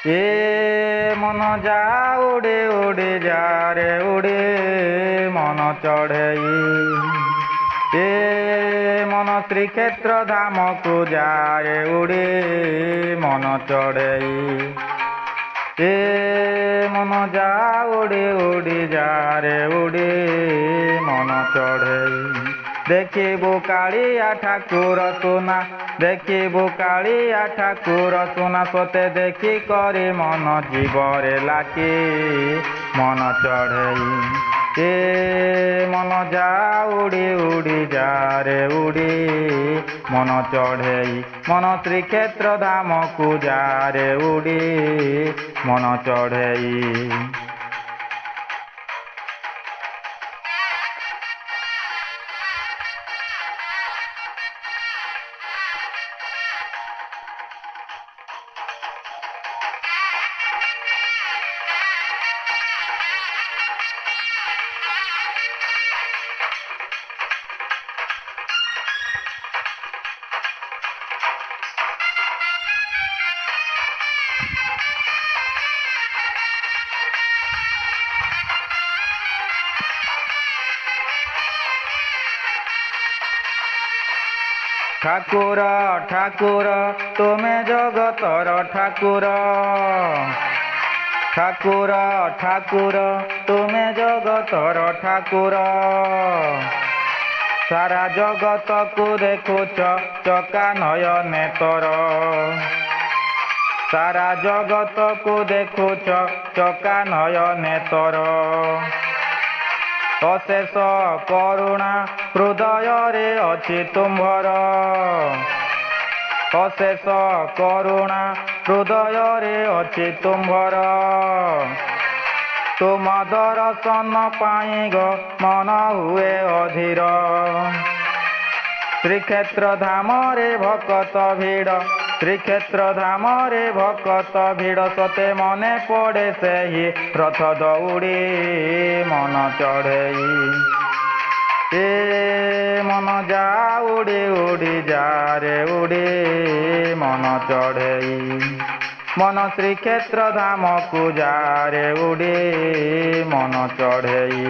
ଏ ମନ ଯା ଉଡ଼େ ଉଡ଼େ ଯା ରେ ଉଡ଼େ ମନ ଚଢ଼େଇ। ଏ ମନ ଶ୍ରୀକ୍ଷେତ୍ର ଧାମକୁ ଯା ରେ ଉଡ଼େ ମନ ଚଢ଼େଇ। ଏ ମନ ଯା ଉଡ଼େ ଉଡ଼େ ଯା ରେ ଉଡ଼େ ମନ ଚଢ଼େଇ। ଦେଖିବୁ କାଳିଆ ଠାକୁର ସୁନା, ଦେଖିବୁ କାଳିଆ ଠାକୁର ସୁନା, ସତେ ଦେଖି କରି ମନ ଜୀବରେ ଲାକି ମନ ଚଢ଼େଇ। ଏ ମନ ଯା ଉଡ଼ି ଉଡ଼ି ଯା ରେ ଉଡ଼ି ମନ ଚଢ଼େଇ। ମନ ଶ୍ରୀକ୍ଷେତ୍ର ଧାମକୁ ଯା ରେ ଉଡ଼ି ମନ ଚଢ଼େଇ। ଠାକୁର ଠାକୁର ତୁମେ ଜଗତର ଠାକୁର, ଠାକୁର ଠାକୁର ତୁମେ ଜଗତର ଠାକୁର। ସାରା ଜଗତକୁ ଦେଖୁଛ ଚକା ନୟନେ ତୋର, ସାରା ଜଗତକୁ ଦେଖୁଛ ଚକା ନୟନେ ତୋର। ଅଶେଷ କରୁଣା ହୃଦୟରେ ଅଛି ତୁମ୍ଭର, ଅଶେଷ କରୁଣା ହୃଦୟରେ ଅଛି ତୁମ୍ଭର। ତୁମ ଦର୍ଶନ ପାଇଁ ଗୋ ମନ ହୁଏ ଅଧୀର। ଶ୍ରୀକ୍ଷେତ୍ର ଧାମରେ ଭକତ ଭିଡ଼, ଶ୍ରୀକ୍ଷେତ୍ର ଧାମରେ ଭକତ ଭିଡ଼, ସତେ ମନେ ପଡ଼େ ସେହି ରଥ ଦଉଡ଼ି ମନ ଚଢ଼େଇ। ଏ ମନ ଯା ଉଡ଼ି ଉଡ଼ି ଯା ରେ ଉଡ଼ି ମନ ଚଢ଼େଇ। ମନ ଶ୍ରୀକ୍ଷେତ୍ର ଧାମକୁ ଯା ରେ ଉଡ଼ି ମନ ଚଢ଼େଇ।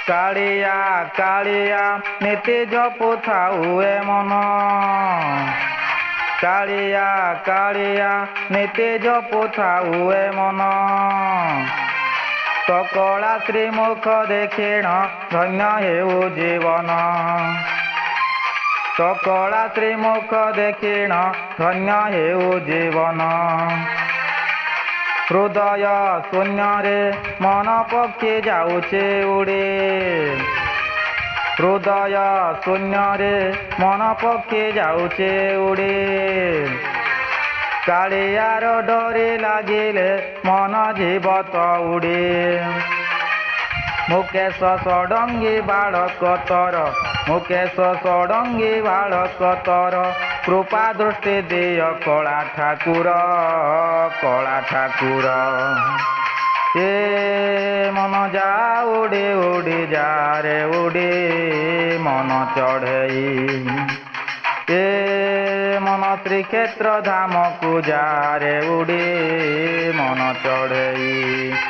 କାଳିଆ କାଳିଆ ନୀତି ଜପୁଥାଉ ଏ ମନ, କାଳିଆ କାଳିଆ ନୀତି ଜପୁଥାଉ ଏ ମନ। ତୋ କଳା ଶ୍ରୀମୁଖ ଦେଖିଣ ଧନ୍ୟ ହେଉ ଜୀବନ, ତୋ କଳା ଶ୍ରୀମୁଖ ଦେଖିଣ ଧନ୍ୟ ହେଉ ଜୀବନ। ହୃଦୟ ଶୂନ୍ୟରେ ମନ ପକ୍ଷୀ ଯାଉଛି ଉଡ଼ି, ହୃଦୟ ଶୂନ୍ୟରେ ମନ ପକ୍ଷୀ ଯାଉଛି ଉଡ଼ି। କାଳିଆର ଡୋରି ଲାଗିଲେ ମନ ଯିବ ତ ଉଡ଼ି। ମୁକେଶ ଷଡ଼ଙ୍ଗୀ ବାଳକ ତୋର, ମୁକେଶ ଷଡ଼ଙ୍ଗୀ ବାଳକ ତୋର, କୃପା ଦୃଷ୍ଟି ଦିଅ କଳା ଠାକୁର, କଳା ଠାକୁର। ଏ ମନ ଯା ଉଡ଼ି ଉଡ଼ି ଯା ରେ ଉଡ଼ି ମନ ଚଢ଼େଇ। ଏ ମନ ଶ୍ରୀକ୍ଷେତ୍ର ଧାମକୁ ଯା ରେ ଉଡ଼ି ମନ ଚଢ଼େଇ।